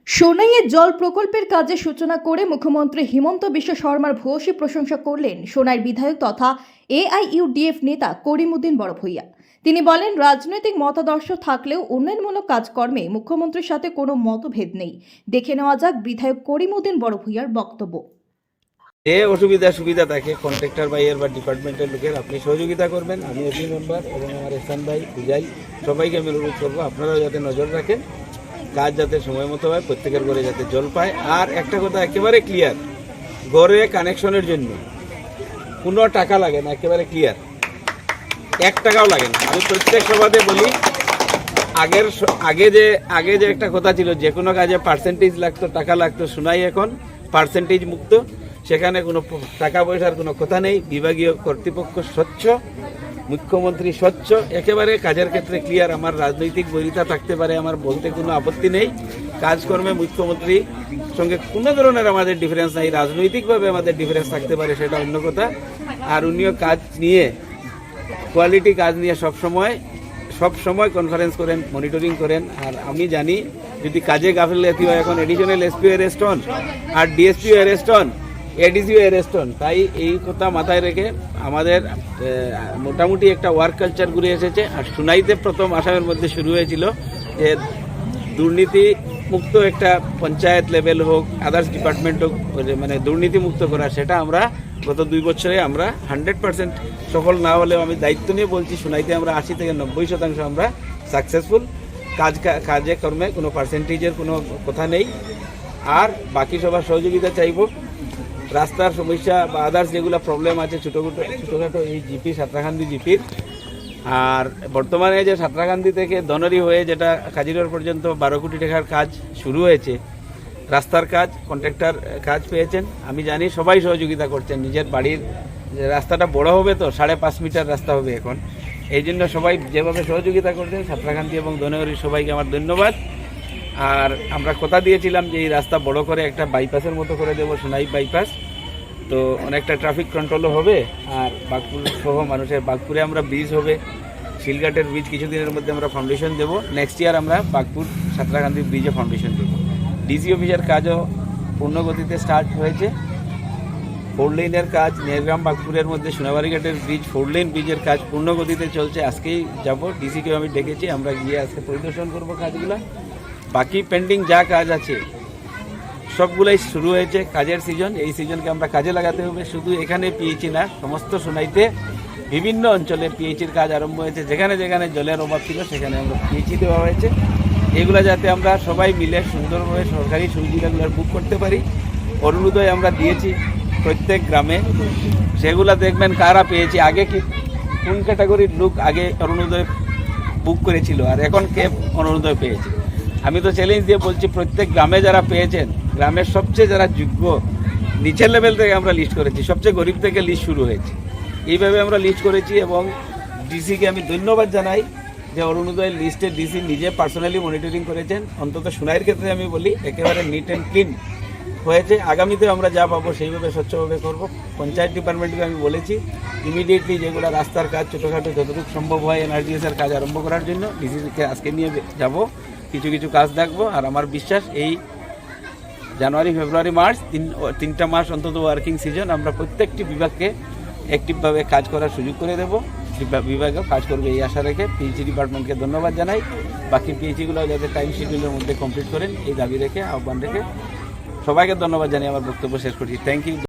সোনাইয়ে জল প্রকল্পের কাজের সূচনা করে মুখ্যমন্ত্রী হিমন্ত বিশ্ব শর্মার ভূয়সী প্রশংসা করলেন সোনাইয়ের বিধায়ক তথা এআইইউডিএফ নেতা করিমউদ্দিন বড়ভূঁইয়া। তিনি বলেন, রাজনৈতিক মতাদর্শ থাকলেও উন্নয়নমূলক কাজকর্মে মুখ্যমন্ত্রীর সাথে কোনো মতভেদ নেই। দেখে নেওয়া যাক বিধায়ক করিমউদ্দিন বড়ভূঁইয়ার বক্তব্য। যে সুবিধা থাকে কন্ট্রাক্টর ভাইয়ের বা ডিপার্টমেন্টের লোকের আপনি সহযোগিতা করবেন। আমি এসি মেম্বার এবং আমার এহসান ভাই পূজাই সবাইকে আমি অনুরোধ করবো আপনারাও যাতে নজর রাখেন, কাজ যাতে সময় মতো হয়, প্রত্যেকের ঘরে যাতে জল পায়। আর একটা কথা একেবারে ক্লিয়ার, ঘরে কানেকশনের জন্য কোনো টাকা লাগে না, একেবারে ক্লিয়ার, 1 টাকাও লাগে না। আমি প্রত্যেক সভাতে বলি, আগে যে একটা কথা ছিল যে কোনো কাজে পার্সেন্টেজ লাগতো, টাকা লাগতো, শোনাই এখন পার্সেন্টেজ মুক্ত, সেখানে কোনো টাকা পয়সার কোনো কথা নেই। বিভাগীয় কর্তৃপক্ষ স্বচ্ছ, মুখ্যমন্ত্রী স্বচ্ছ, একেবারে কাজের ক্ষেত্রে ক্লিয়ার। আমার রাজনৈতিক বৈরিতা থাকতে পারে, আমার বলতে কোনো আপত্তি নেই। কাজকর্মে মুখ্যমন্ত্রীর সঙ্গে কোনো ধরনের আমাদের ডিফারেন্স নাই। রাজনৈতিকভাবে আমাদের ডিফারেন্স থাকতে পারে, সেটা অন্য কথা। আর উনিও কাজ নিয়ে, কোয়ালিটি কাজ নিয়ে সবসময় কনফারেন্স করেন, মনিটরিং করেন। আর আমি জানি যদি কাজে গাফিলতি হয়, এখন এডিশনাল এসপিও অ্যারেস্ট হন আর ডিএসপিও অ্যারেস্ট হন, এডিসিও অ্যারেস্ট হন। তাই এই কথা মাথায় রেখে আমাদের মোটামুটি একটা ওয়ার্ক কালচার ঘুরে এসেছে। আর সোনাইতে প্রথম আসামের মধ্যে শুরু হয়েছিল যে দুর্নীতি মুক্ত একটা পঞ্চায়েত লেভেল হোক, আদার্স ডিপার্টমেন্ট হোক, মানে দুর্নীতি মুক্ত করা, সেটা আমরা গত 2 বছরে আমরা 100% সফল না হলেও আমি দায়িত্ব নিয়ে বলছি, সোনাইতে আমরা 80 থেকে 90% আমরা সাকসেসফুল। কাজে কর্মে কোনো পার্সেন্টেজের কোনো কথা নেই। আর বাকি সবার সহযোগিতা চাইব। রাস্তার সমস্যা বা আদার্স যেগুলো প্রবলেম আছে ছোটোখাটো এই জিপি, সাঁতরাকান্দি জিপির, আর বর্তমানে যে সাঁতরাকান্দি থেকে ধনরি হয়ে যেটা কাজিরোড পর্যন্ত 12 কোটি টাকার কাজ শুরু হয়েছে, রাস্তার কাজ, কন্ট্রাক্টর কাজ পেয়েছেন। আমি জানি সবাই সহযোগিতা করছেন। নিজের বাড়ির যে রাস্তাটা বড় হবে, তো 5.5 মিটার রাস্তা হবে এখন, এই জন্য সবাই যেভাবে সহযোগিতা করছেন সাঁতরাকান্দি এবং ধনরির সবাইকে আমার ধন্যবাদ। আর আমরা কথা দিয়েছিলাম যে এই রাস্তা বড় করে একটা বাইপাসের মতো করে দেবো, সোনাই বাইপাস, তো অনেকটা ট্রাফিক কন্ট্রোলও হবে। আর বাগপুর সহ মানুষের, বাগপুরে আমরা ব্রিজ হবে, শিলঘাটের ব্রিজ কিছুদিনের মধ্যে আমরা ফাউন্ডেশন দেবো। নেক্সট ইয়ার আমরা বাগপুর সাঁতরাকান্দি ব্রিজে ফাউন্ডেশন দেবো। ডিসি অফিসের কাজও পূর্ণগতিতে স্টার্ট হয়েছে। 4 লেনের কাজ নেরগ্রাম বাগপুরের মধ্যে সোনাবাড়ি ঘাটের ব্রিজ, 4 লেন ব্রিজের কাজ পূর্ণগতিতে চলছে। আজকেই যাব, ডিসিকেও আমি ডেকেছি, আমরা গিয়ে আজকে পরিদর্শন করব কাজগুলো। বাকি পেন্ডিং যা কাজ আছে সবগুলোই শুরু হয়েছে। কাজের সিজন, এই সিজনকে আমরা কাজে লাগাতে হবে। শুধু এখানে পিএইচি না, সমস্ত সোনাইতে বিভিন্ন অঞ্চলে পিএইচির কাজ আরম্ভ হয়েছে। যেখানে যেখানে জলের অভাব ছিল সেখানে আমরা পিএইচি দেওয়া হয়েছে। এগুলো যাতে আমরা সবাই মিলে সুন্দরভাবে সরকারি সুবিধাগুলো বুক করতে পারি। অরুণোদয় আমরা দিয়েছি প্রত্যেক গ্রামে, সেগুলো দেখবেন কারা পেয়েছি, আগে কি কোন ক্যাটাগরির লোক আগে অরুণোদয় বুক করেছিল আর এখন কে অরুণোদয় পেয়েছে। আমি তো চ্যালেঞ্জ দিয়ে বলছি, প্রত্যেক গ্রামে যারা পেয়েছেন, গ্রামের সবচেয়ে যারা যোগ্য, নিচের লেভেল থেকে আমরা লিস্ট করেছি, সবচেয়ে গরিব থেকে লিস্ট শুরু হয়েছে, এইভাবে আমরা লিস্ট করেছি। এবং ডিসিকে আমি ধন্যবাদ জানাই যে অরুণোদয়ের লিস্টে ডিসি নিজে পার্সোনালি মনিটরিং করেছেন। অন্তত সোনাইয়ের ক্ষেত্রে আমি বলি একেবারে নিট অ্যান্ড ক্লিন হয়েছে। আগামীতে আমরা যা পাবো সেইভাবে স্বচ্ছভাবে করব। পঞ্চায়েত ডিপার্টমেন্টকে আমি বলেছি ইমিডিয়েটলি যেগুলো রাস্তার কাজ ছোটোখাটো যতটুকু সম্ভব হয় এনআরজিএসের কাজ আরম্ভ করার জন্য ডিসিকে আজকে নিয়ে যাব, কিছু কাজ দেখবো। আর আমার বিশ্বাস এই জানুয়ারি, ফেব্রুয়ারি, মার্চ 3টা মাস অন্তত ওয়ার্কিং সিজন, আমরা প্রত্যেকটি বিভাগকে অ্যাক্টিভভাবে কাজ করার সুযোগ করে দেবো। বিভাগেও কাজ করবে এই আশা রেখে পিএইচি ডিপার্টমেন্টকে ধন্যবাদ জানাই। বাকি পিএইচিগুলো যাতে টাইম শিডিউলের মধ্যে কমপ্লিট করেন এই দাবি রেখে, আহ্বান রেখে সবাইকে ধন্যবাদ জানিয়ে আমার বক্তব্য শেষ করছি। Thank you.